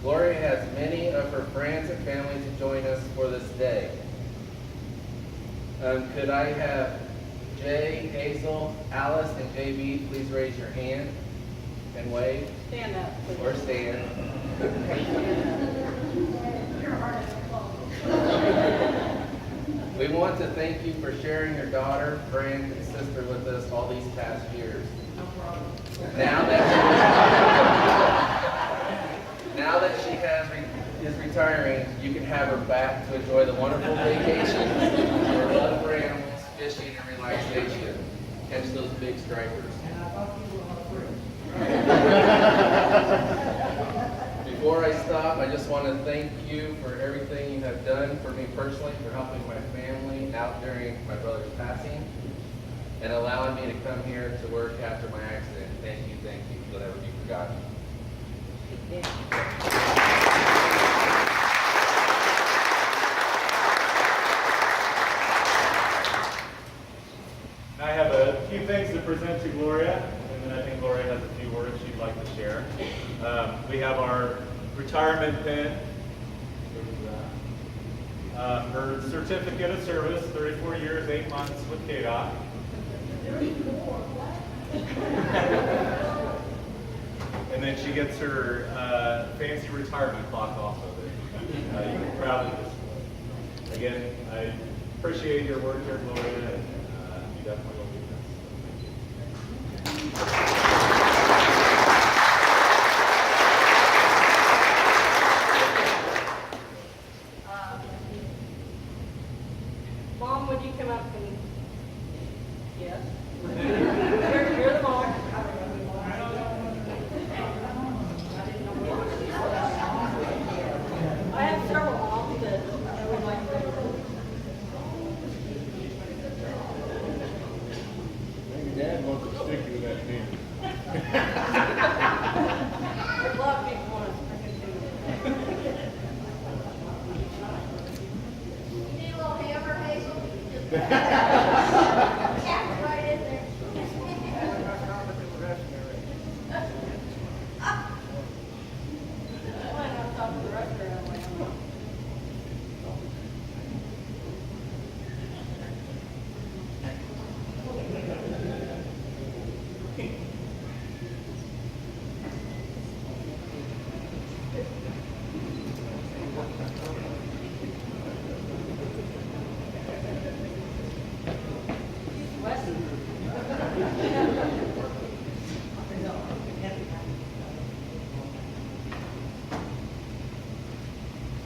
Gloria has many of her friends and family to join us for this day. Could I have Jay, Hazel, Alice, and JB please raise your hand and wave? Stand up, please. Or stand. We want to thank you for sharing your daughter, friend, and sister with us all these past years. No problem. Now that she is retiring, you can have her back to enjoy the wonderful vacations, her love for animals, fishing, and relaxation. Catch those big stripers. And I thought you were my friend. Before I stop, I just want to thank you for everything you have done for me personally, for helping my family out during my brother's passing, and allowing me to come here to work after my accident. Thank you, you'll never be forgotten. I have a few things to present to Gloria, and then I think Gloria has a few words she'd like to share. We have our retirement pin, her certificate of service, 34 years, 8 months with KDOT. And then she gets her fancy retirement clock also that you can proudly display. Again, I appreciate your work here, Gloria, and you definitely will be missed. Mom, would you come up and, yes? You're the mom. I have several moms that I would like to. Maybe Dad wants to stick you with that pin. There's a lot of people want to do You need a little hammer, Hazel? Tap it right in there. Why not talk to the restaurant?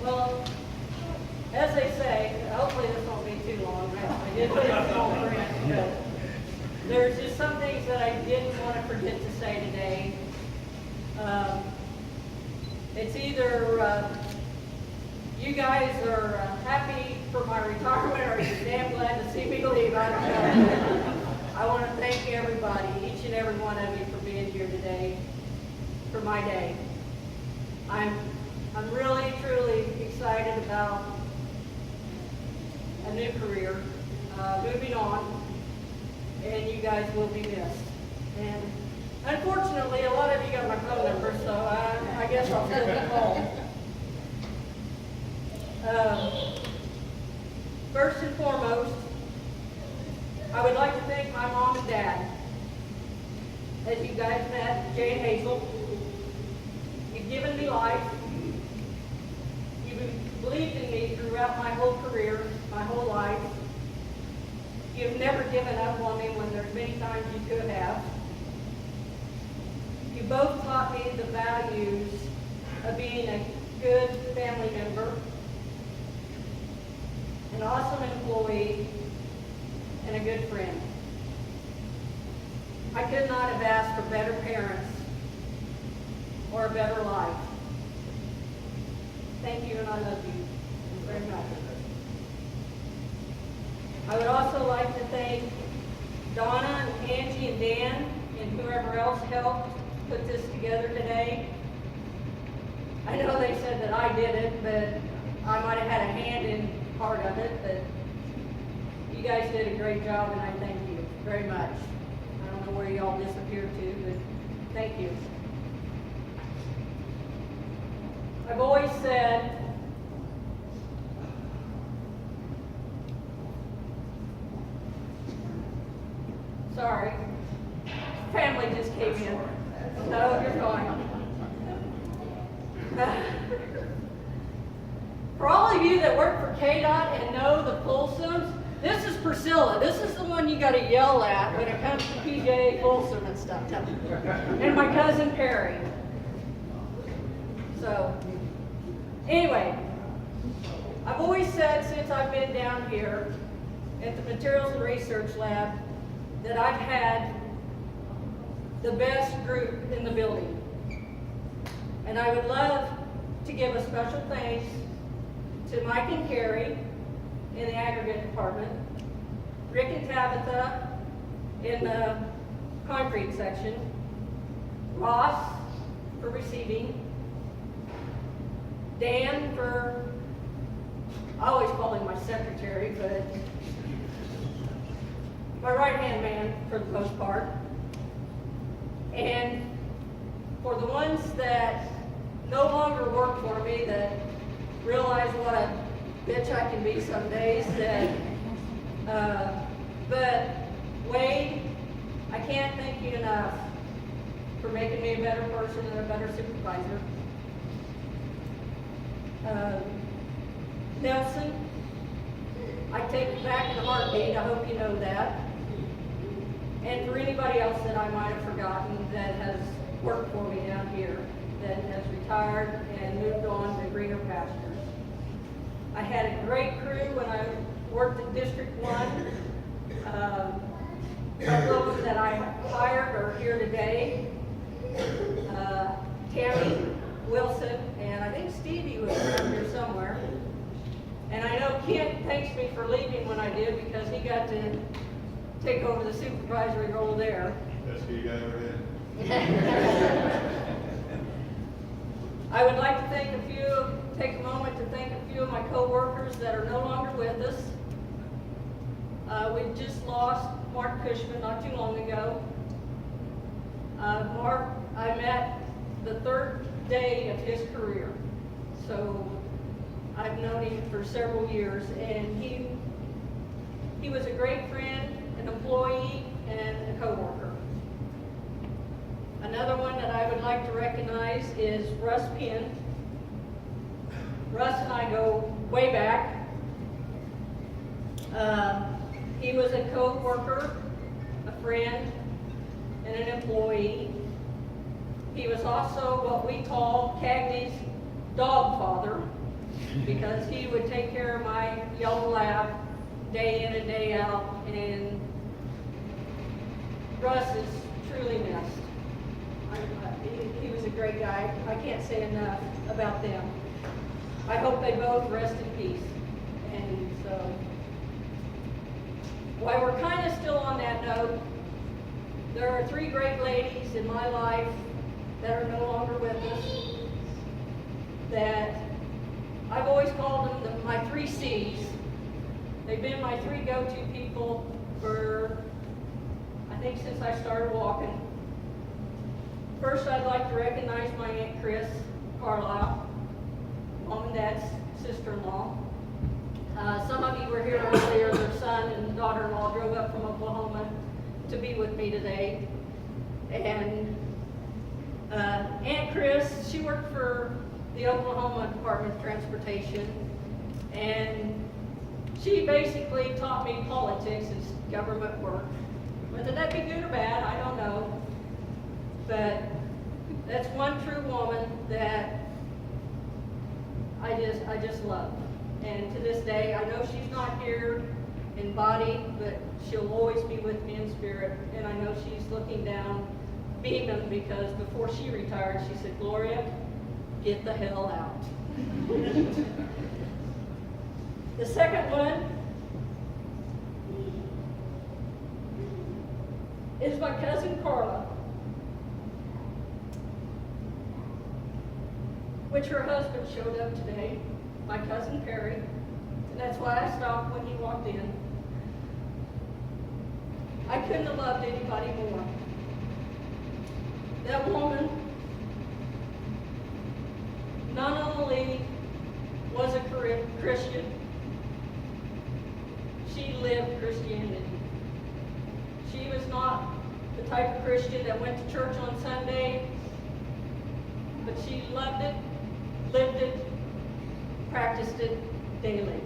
Well, as they say, hopefully this won't be too long. I did put a small print, but there's just some things that I didn't want to forget to say today. It's either you guys are happy for my retirement or you're damn glad to see me leave. I don't know. I want to thank everybody, each and every one of you, for being here today for my day. I'm really, truly excited about a new career, moving on, and you guys will be missed. And unfortunately, a lot of you got my phone number, so I guess I'll still be called. First and foremost, I would like to thank my mom and dad. As you guys met, Jay and Hazel, you've given me life. You've believed in me throughout my whole career, my whole life. You've never given up on me when there's many times you could have. You both taught me the values of being a good family member, an awesome employee, and a good friend. I could not have asked for better parents or a better life. Thank you, and I love you very much. I would also like to thank Donna and Angie and Dan and whoever else helped put this together today. I know they said that I did it, but I might have had a hand in part of it, but you guys did a great job, and I thank you very much. I don't know where you all disappeared to, but thank you. always said, sorry, family just came in. No, you're fine. For all of you that work for KDOT and know the Folsoms, this is Priscilla. This is the one you got to yell at when it comes to PJ Folsom and stuff. And my cousin Perry. So, anyway, I've always said since I've been down here at the Materials and Research Lab that I've had the best group in the building. And I would love to give a special thanks to Mike and Carrie in the aggregate department, Rick and Tabitha in the concrete section, Ross for receiving, Dan for, I always call him my secretary, but my right-hand man for the most part. And for the ones that no longer work for me, that realize what a bitch I can be some days, but Wade, I can't thank you enough for making me a better person and a better supervisor. Nelson, I take it back in a heartbeat, I hope you know that. And for anybody else that I might have forgotten that has worked for me down here, that has retired and moved on to greener pastures. I had a great crew when I worked in District 1. A couple of them that I hired are here today. Tammy Wilson, and I think Stevie was around here somewhere. And I know Kent thanks me for leaving when I did because he got to take over the supervisory role there. Best you guys ever had. I would like to take a moment to thank a few of my co-workers that are no longer with us. We just lost Mark Cushman not too long ago. Mark, I met the third day of his career. So I've known him for several years, and he was a great friend, an employee, and a co-worker. Another one that I would like to recognize is Russ Penn. Russ and I go way back. He was a co-worker, a friend, and an employee. He was also what we call Cagney's dog father, because he would take care of my yellow lab day in and day out, and Russ is truly missed. He was a great guy. I can't say enough about them. I hope they both rest in peace. And so, while we're kind of still on that note, there are three great ladies in my life that are no longer with us, that I've always called them my 3 C's. They've been my 3 go-to people for, I think, since I started walking. First, I'd like to recognize my Aunt Chris Carlisle, Mom and Dad's sister-in-law. Some of you were here earlier. Their son and daughter-in-law drove up from Oklahoma to be with me today. And Aunt Chris, she worked for the Oklahoma Department of Transportation, and she basically taught me politics and government work. Whether that be good or bad, I don't know. But that's one true woman that I just love. And to this day, I know she's not here in body, but she'll always be with me in spirit. And I know she's looking down, beaming, because before she retired, she said, "Gloria, get the hell out." The second one is my cousin Carla, which her husband showed up today, my cousin Perry, and that's why I stopped when he walked in. I couldn't have loved anybody more. That woman not only Christian. She lived Christianity. She was not the type of Christian that went to church on Sunday, but she loved it, lived it, practiced it daily.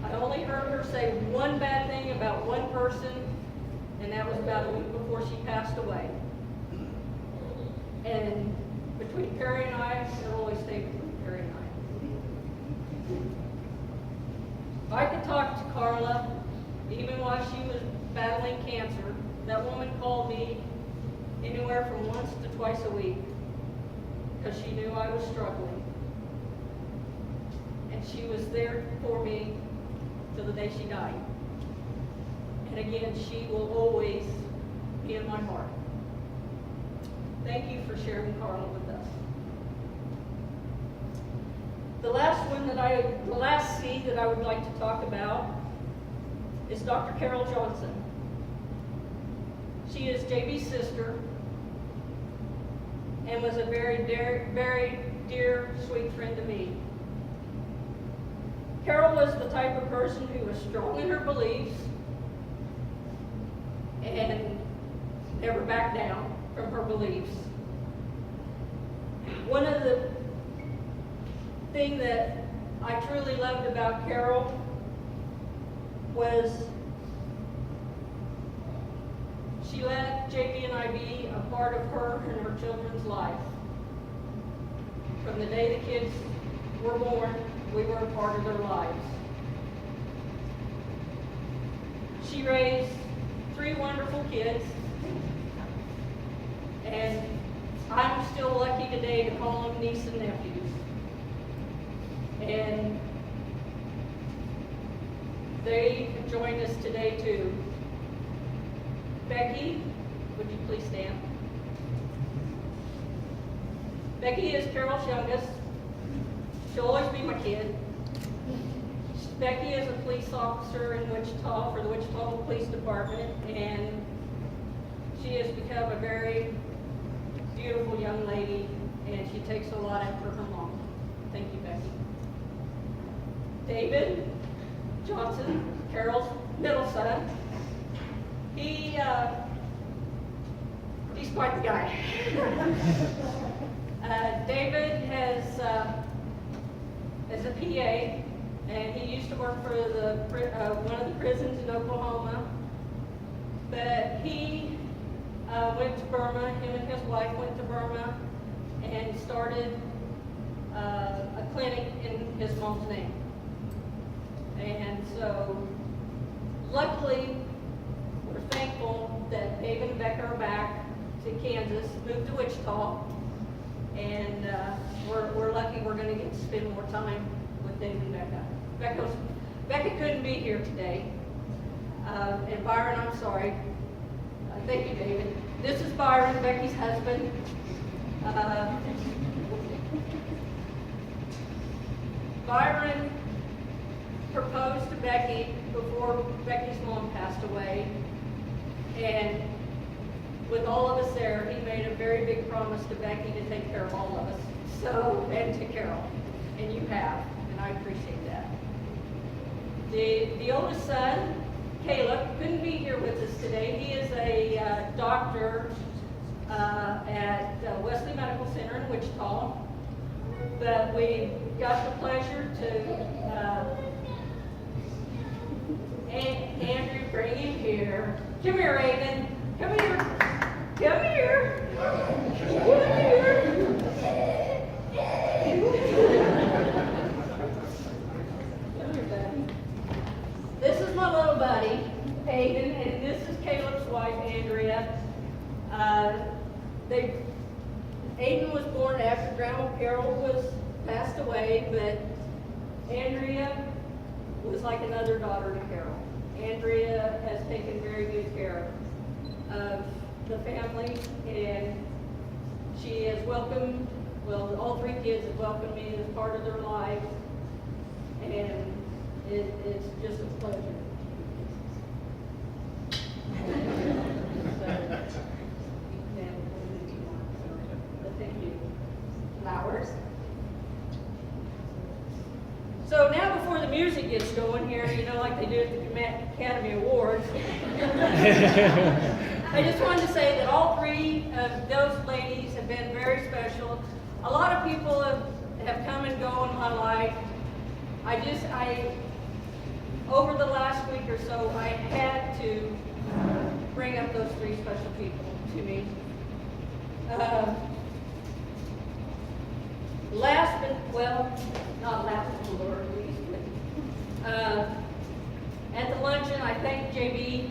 I only heard her say one bad thing about one person, and that was about a week before she passed away. And between Perry and I, it always stayed between Perry and I. I could talk to Carla, even while she was battling cancer. That woman called me anywhere from once to twice a week because she knew I was struggling. And she was there for me till the day she died. And again, she will always be in my heart. Thank you for sharing Carla with us. The last C that I would like to talk about is Dr. Carol Johnson. She is JB's sister and was a very dear, sweet friend to me. Carol was the type of person who was strong in her beliefs and never backed down from her beliefs. One of the things that I truly loved about Carol was she let JB and I be a part of her and her children's life. From the day the kids were born, we were a part of their lives. She raised 3 wonderful kids, and I'm still lucky today to call them niece and nephews. And they joined us today too. Becky, would you please stand? Becky is Carol's youngest. She'll always be my kid. Becky is a police officer in Wichita for the Wichita Police Department, and she has become a very beautiful young lady, and she takes a lot after her mom. Thank you, Becky. David Johnson, Carol's middle son. He's quite the guy. David is a PA, and he used to work for one of the prisons in Oklahoma. But he went to Burma. Him and his wife went to Burma and started a clinic in his mom's name. And so, luckily, we're thankful that David and Becca are back to Kansas, moved to Wichita, and we're lucky we're going to get to spend more time with David and Becca. Becca couldn't be here today, and Byron, I'm sorry. Thank you, David. This is Byron, Becky's husband. Byron proposed to Becky before Becky's mom passed away, and with all of us there, he made a very big promise to Becky to take care of all of us, and to Carol, and you have, and I appreciate that. The oldest son, Caleb, couldn't be here with us today. He is a doctor at Wesley Medical Center in Wichita, but we got the pleasure to Andrew, bring him here. Come here, Raven. Come here. Come here. Come here. Come here, buddy. This is my little buddy, Aiden, and this is Caleb's wife, Andrea. Aiden was born after Grandma Carol was passed away, but Andrea was like another daughter to Carol. Andrea has taken very good care of the family, and she has welcomed, well, all 3 kids have welcomed me as part of their lives, and it's just a pleasure. Thank you. Flowers. So now before the music gets going here, you know, like they do at the Academy Awards, I just wanted to say that all three of those ladies have been very special. A lot of people have come and go in my life. Over the last week or so, I had to bring up those three special people to me. Not last but the Lord least, but at the luncheon, I thanked JB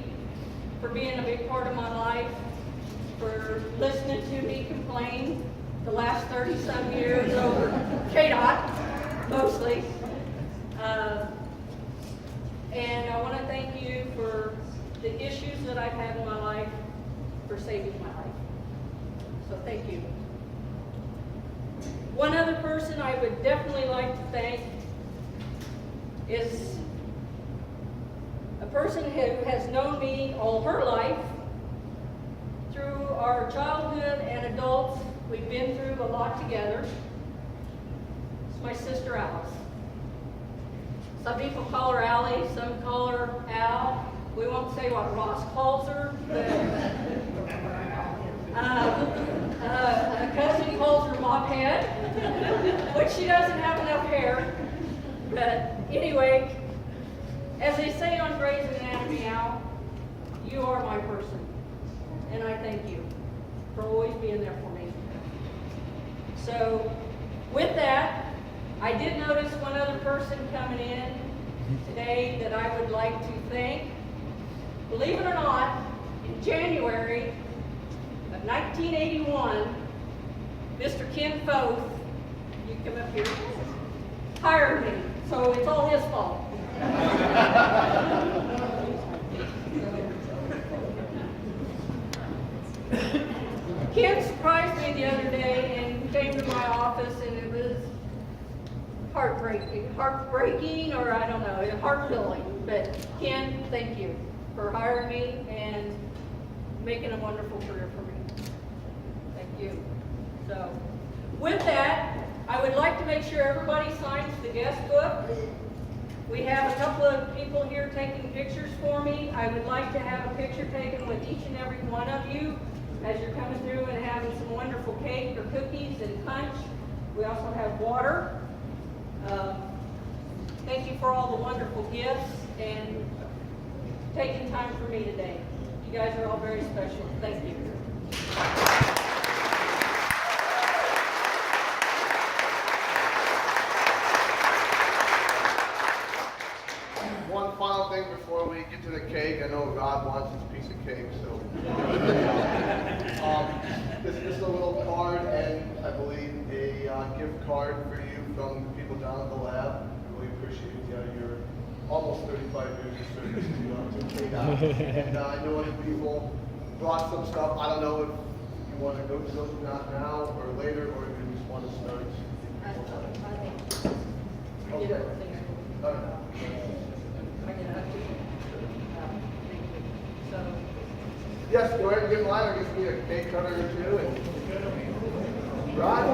for being a big part of my life, for listening to me complain the last 30-some years over KDOT, mostly. And I want to thank you for the issues that I've had in my life, for saving my life. So thank you. One other person I would definitely like to thank is a person who has known me all her life. Through our childhood and adults, we've been through a lot together. It's my sister Alice. Some people call her Allie, some call her Al. We won't say what Ross calls her, but a cousin calls her Mophead, which she doesn't have enough hair. But anyway, as they say on Grey's Anatomy, Al, you are my person. And I thank you for always being there for me. So, with that, I did notice one other person coming in today that I would like to thank. Believe it or not, in January of 1981, Mr. Ken Foth, you come up here, hired me. So it's all his fault. Ken surprised me the other day and came to my office, and it was heartbreaking, or I don't know, heart-filling. But Ken, thank you for hiring me and making a wonderful career for me. Thank you. So, with that, I would like to make sure everybody signs the guest book. We have a couple of people here taking pictures for me. I would like to have a picture taken with each and every one of you as you're coming through and having some wonderful cake or cookies and punch. We also have water. Thank you for all the wonderful gifts and taking time for me today. You guys are all very special. Thank you. One final thing before we get to the cake. I know Rob wants his piece of cake, so. This is just a little card and I believe a gift card for you from the people down at the lab. Really appreciate your almost 35 years of service to KDOT. And I know other people brought some stuff. I don't know if you want to go to those not now or later, or if you just want to start. Okay. All right. Yes, go ahead and get in line. I'll just need a cake cutter or two. And Rod?